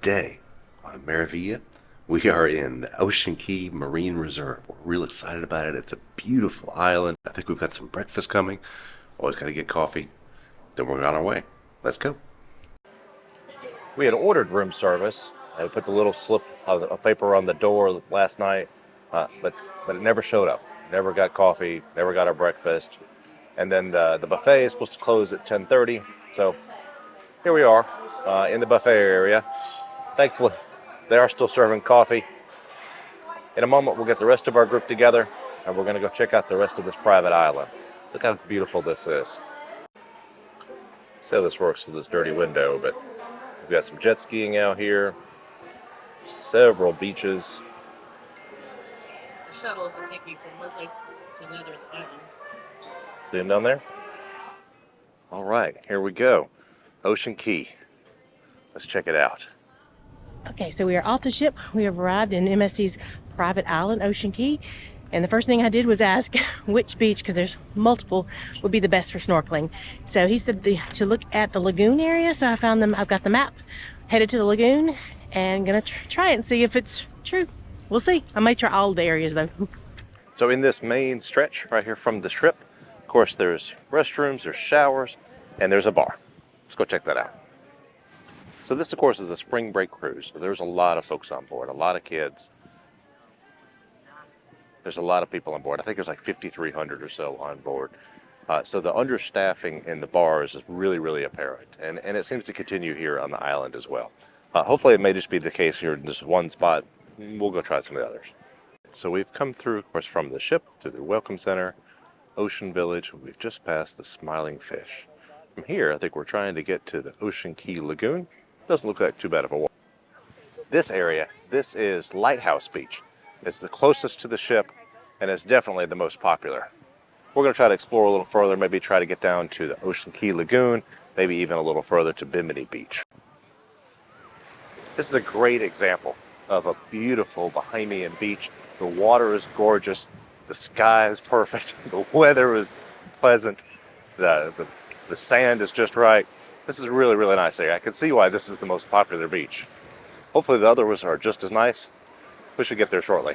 Today on Maravilla, we are in the Ocean Key Marine Reserve. We're real excited about it. It's a beautiful island. I think we've got some breakfast coming. Always got to get coffee. Then we're on our way. Let's go. We had ordered room service. I put the little slip of paper on the door last night, but it never showed up. Never got coffee, never got our breakfast. And then the buffet is supposed to close at 10:30. So here we are in the buffet area. Thankfully, they are still serving coffee. In a moment, we'll get the rest of our group together, and we're going to go check out the rest of this private island. Look how beautiful this is. See how this works with this dirty window, but we've got some jet skiing out here, several beaches. The shuttles that take you from one place to another on the island. See them down there? All right, here we go. Ocean Key. Let's check it out. Okay, so we are off the ship. We have arrived in MSC's private island, Ocean Key. And the first thing I did was ask which beach, because there's multiple, would be the best for snorkeling. So he said to look at the lagoon area. So I found them. I've got the map. Headed to the lagoon and gonna try it and see if it's true. We'll see. I may try all the areas though. So in this main stretch right here from the strip, of course, there's restrooms, there's showers, and there's a bar. Let's go check that out. So this, of course, is a spring break cruise. So there's a lot of folks on board, a lot of kids. There's a lot of people on board. I think there's like 5,300 or so on board. So the understaffing in the bars is really, really apparent. And it seems to continue here on the island as well. Hopefully it may just be the case here in this one spot. We'll go try some of the others. So we've come through, of course, from the ship to the Welcome Center, Ocean Village. We've just passed the Smiling Fish. From here, I think we're trying to get to the Ocean Key Lagoon. Doesn't look like too bad of a walk. This area, this is Lighthouse Beach. It's the closest to the ship, and it's definitely the most popular. We're going to try to explore a little further, maybe try to get down to the Ocean Key Lagoon, maybe even a little further to Bimini Beach. This is a great example of a beautiful Bahamian beach. The water is gorgeous, the sky is perfect, the weather is pleasant, the sand is just right. This is a really, really nice area. I can see why this is the most popular beach. Hopefully the others are just as nice. We should get there shortly.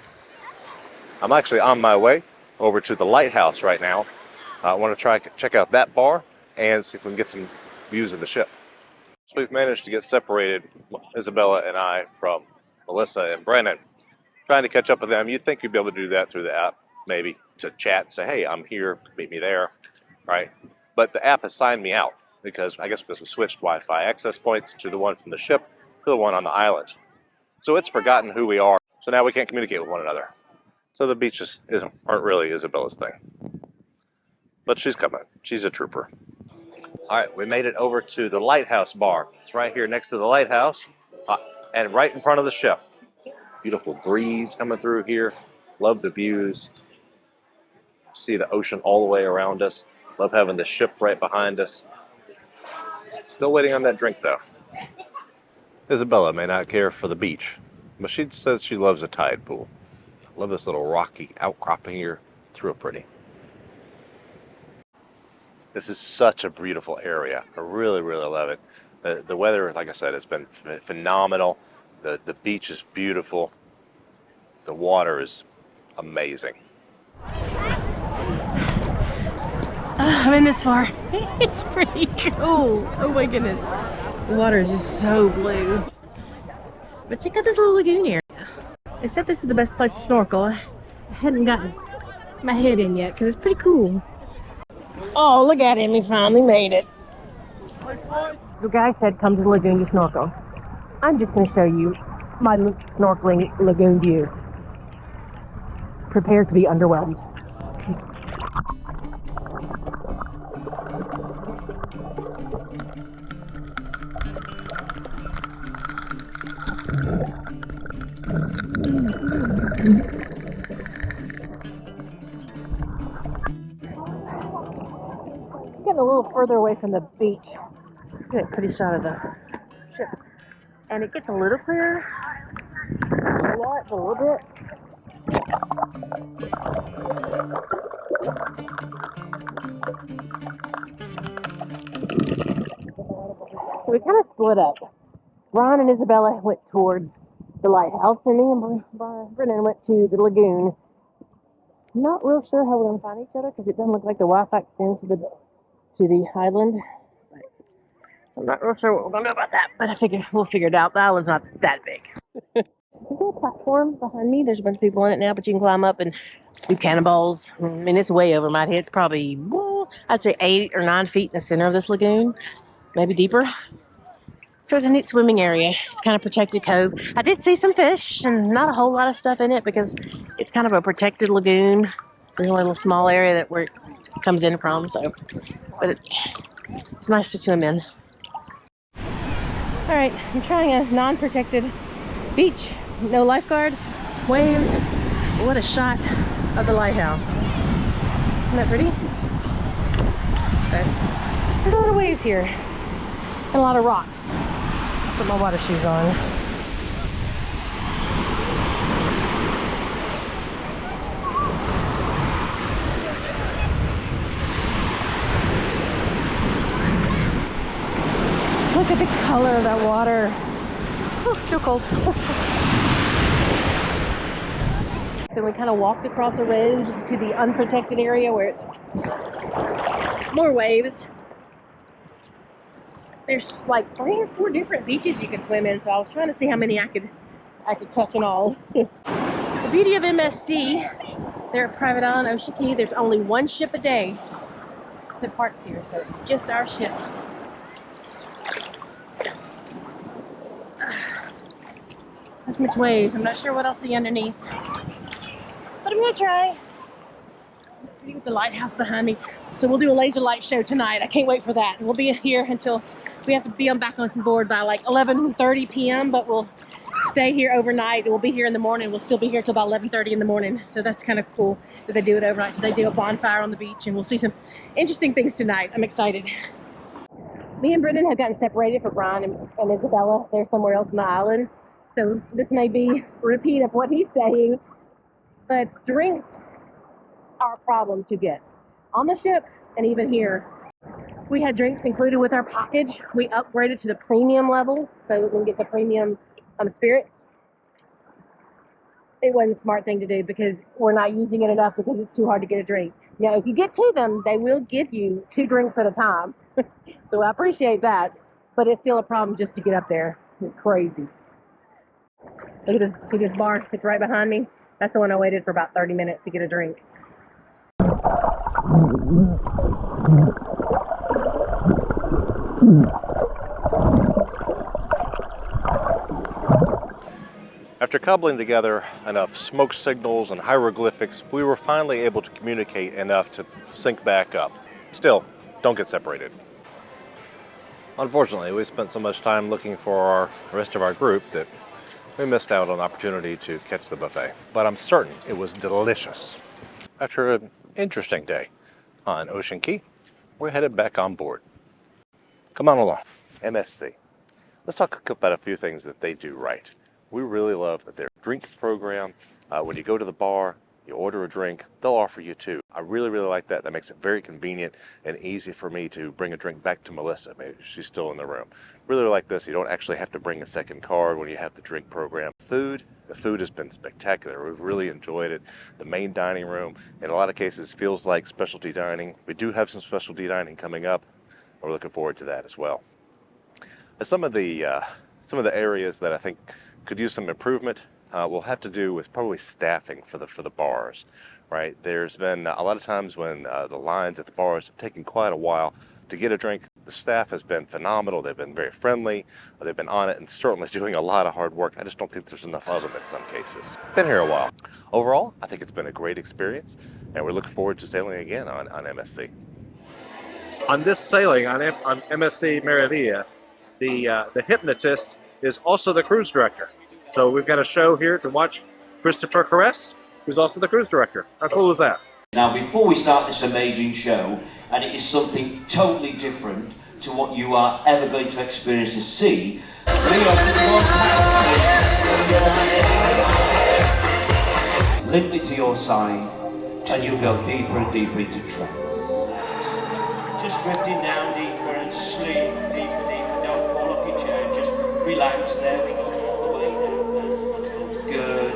I'm actually on my way over to the lighthouse right now. I want to try to check out that bar and see if we can get some views of the ship. So we've managed to get separated, Isabella and I, from Melissa and Brennan. Trying to catch up with them. You'd think you'd be able to do that through the app, maybe to chat and say, hey, I'm here, meet me there, right? But the app has signed me out because we switched Wi-Fi access points to the one from the ship to the one on the island. So it's forgotten who we are. So now we can't communicate with one another. So the beaches aren't really Isabella's thing. But she's coming. She's a trooper. All right, we made it over to the Lighthouse Bar. It's right here next to the lighthouse and right in front of the ship. Beautiful breeze coming through here. Love the views. See the ocean all the way around us. Love having the ship right behind us. Still waiting on that drink though. Isabella may not care for the beach, but she says she loves a tide pool. I love this little rocky outcropping here. It's real pretty. This is such a beautiful area. I really, really love it. The weather, like I said, has been phenomenal. The beach is beautiful. The water is amazing. I'm in this far. It's pretty cool. Oh my goodness. The water is just so blue. But check out this little lagoon area. They said this is the best place to snorkel. I hadn't gotten my head in yet because it's pretty cool. Oh, look at him. He finally made it. The guy said come to the lagoon to snorkel. I'm just going to show you my snorkeling lagoon view. Prepare to be underwhelmed. Getting a little further away from the beach. Get a pretty shot of the ship. And it gets a little clearer. A little bit. So we kind of split up. Ron and Isabella went towards the lighthouse, and me and Brennan went to the lagoon. I'm not real sure how we're going to find each other because it doesn't look like the Wi-Fi extends to the island. So I'm not real sure what we're going to do about that, but I figure we'll figure it out. The island's not that big. There's a little platform behind me. There's a bunch of people on it now, but you can climb up and do cannonballs. I mean, it's way over my head. It's probably, well, I'd say 8 or 9 feet in the center of this lagoon, maybe deeper. So it's a neat swimming area. It's kind of protected cove. I did see some fish and not a whole lot of stuff in it because it's kind of a protected lagoon. There's only a little small area that where it comes in from. So, but it's nice to swim in. All right, I'm trying a non-protected beach. No lifeguard, waves. What a shot of the lighthouse. Isn't that pretty? So there's a lot of waves here and a lot of rocks. Put my water shoes on. Look at the color of that water. Oh, still cold. Then we kind of walked across the road to the unprotected area where it's more waves. There's like 3 or 4 different beaches you can swim in, so I was trying to see how many I could catch in all. The beauty of MSC, they're a private island, Ocean Key. There's only 1 ship a day that parks here, so it's just our ship. This much waves. I'm not sure what I'll see underneath, but I'm gonna try. With the lighthouse behind me, so we'll do a laser light show tonight. I can't wait for that. We'll be here until we have to be back on board by like 11:30 p.m. But we'll stay here overnight. We'll be here in the morning. We'll still be here till about 11:30 in the morning. So that's kind of cool that they do it overnight. So they do a bonfire on the beach, and we'll see some interesting things tonight. I'm excited. Me and Brendan have gotten separated from Brian and Isabella. They're somewhere else on the island. So this may be a repeat of what he's saying, but drinks are a problem to get on the ship and even here. We had drinks included with our package. We upgraded to the premium level so we can get the premium spirits. It wasn't a smart thing to do because we're not using it enough because it's too hard to get a drink. Now, if you get to them, they will give you 2 drinks at a time. So I appreciate that, but it's still a problem just to get up there. It's crazy. Look at this, see this bar? It's right behind me. That's the one I waited for about 30 minutes to get a drink. After cobbling together enough smoke signals and hieroglyphics, we were finally able to communicate enough to sync back up. Still, don't get separated. Unfortunately, we spent so much time looking for the rest of our group that we missed out on the opportunity to catch the buffet. But I'm certain it was delicious. After an interesting day on Ocean Key, we're headed back on board. Come on along. MSC. Let's talk about a few things that they do right. We really love that their drink program, when you go to the bar, you order a drink, they'll offer you 2. I really like that. That makes it very convenient and easy for me to bring a drink back to Melissa. Maybe she's still in the room. Really like this. You don't actually have to bring a second card when you have the drink program. The food has been spectacular. We've really enjoyed it. The main dining room, in a lot of cases, feels like specialty dining. We do have some specialty dining coming up. We're looking forward to that as well. Some of the areas that I think could use some improvement will have to do with probably staffing for the bars, right? There's been a lot of times when the lines at the bars have taken quite a while to get a drink. The staff has been phenomenal. They've been very friendly. They've been on it and certainly doing a lot of hard work. I just don't think there's enough of them in some cases. Been here a while. Overall, I think it's been a great experience, and we're looking forward to sailing again on MSC. On this sailing on MSC Meraviglia, the hypnotist is also the cruise director. So we've got a show here to watch Christopher Caress, who's also the cruise director. How cool is that? Now, before we start this amazing show, and it is something totally different to what you are ever going to experience and see, we are limply to your side, and you'll go deeper and deeper into trance. Just drifting down deeper and sleep deeper, deeper. Don't fall off your chair. Just Relax. There we go. All the way down. That's wonderful. Good.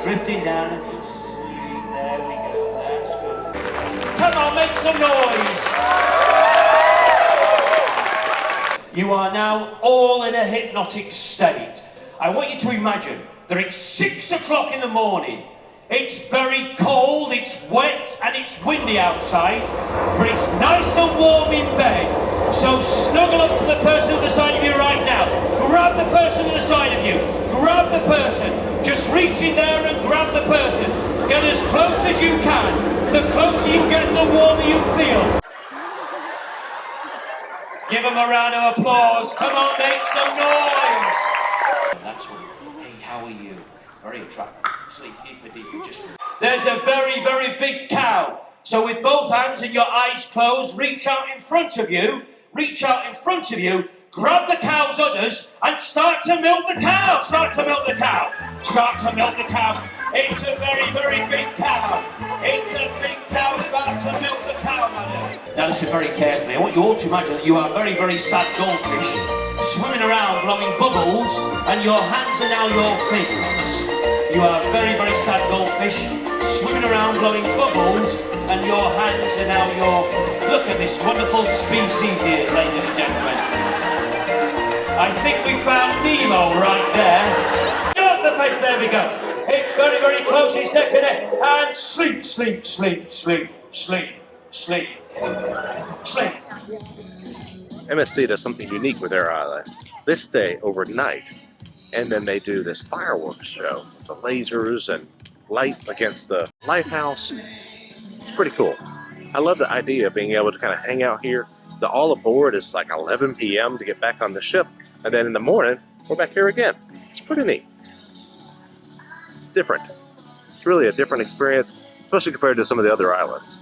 Drifting down and just sleep. There we go. That's good. Come on, make some noise. You are now all in a hypnotic state. I want you to imagine that it's 6 o'clock in the morning. It's very cold, it's wet, and it's windy outside, but it's nice and warm in bed. So snuggle up to the person at the side of you right now. Grab the person at the side of you. Grab the person. Just reach in there and grab the person. Get as close as you can. The closer you get, the warmer you feel. Give them a round of applause. Come on, make some noise. That's what. Hey, how are you? Very attractive. Sleep deeper, deeper. Just. There's a very, very big cow. So with both hands and your eyes closed, reach out in front of you. Reach out in front of you. Grab the cow's udders and start to milk the cow. Start to milk the cow. Start to milk the cow. It's a very, very big cow. It's a big cow. Start to milk the cow, madam. Now listen very carefully. I want you all to imagine that you are very, very sad goldfish swimming around blowing bubbles and your hands are now your fins. You are very, very sad goldfish swimming around blowing bubbles and your hands are now your... Look at this wonderful species here, ladies and gentlemen. I think we found Nemo right there. Up the face, there we go. It's very, very close, it's neck and neck. And sleep, sleep, sleep, sleep, sleep, sleep, sleep. MSC does something unique with their island. They stay overnight, and then they do this fireworks show. The lasers and lights against the lighthouse. It's pretty cool. I love the idea of being able to kind of hang out here. The all aboard is like 11 p.m. to get back on the ship, and then in the morning, we're back here again. It's pretty neat. It's different. It's really a different experience, especially compared to some of the other islands.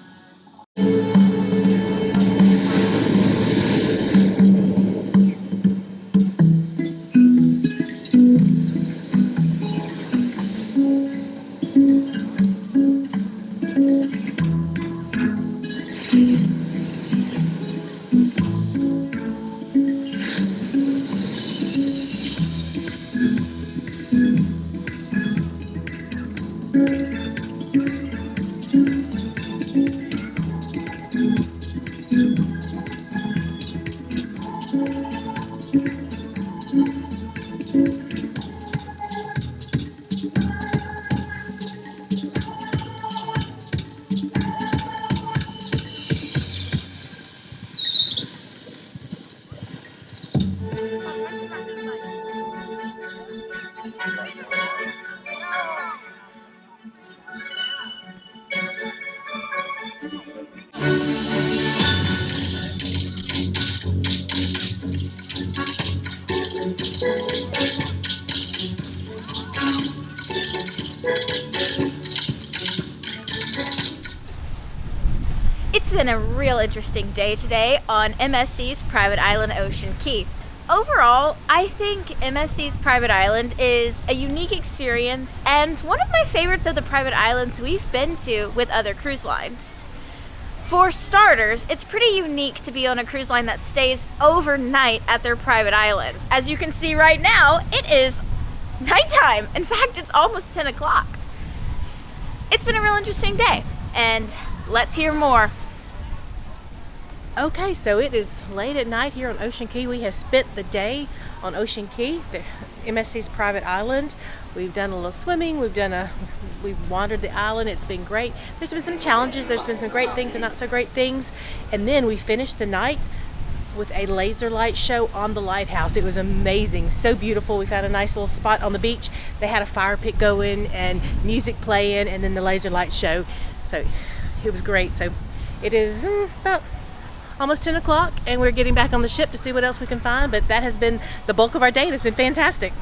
It's been a real interesting day today on MSC's private island Ocean Cay. Overall, I think MSC's private island is a unique experience and one of my favorites of the private islands we've been to with other cruise lines. For starters, it's pretty unique to be on a cruise line that stays overnight at their private islands. As you can see right now, it is nighttime. In fact, it's almost 10 o'clock. It's been a real interesting day, and let's hear more. Okay, so it is late at night here on Ocean Cay. We have spent the day on Ocean Cay, the MSC's private island. We've done a little swimming, we've wandered the island. It's been great. There's been some challenges, there's been some great things and not so great things. And then we finished the night with a laser light show on the lighthouse. It was amazing, so beautiful. We found a nice little spot on the beach. They had a fire pit going and music playing and then the laser light show. So it was great. So it is about almost 10 o'clock and we're getting back on the ship to see what else we can find, but that has been the bulk of our day. It's been fantastic.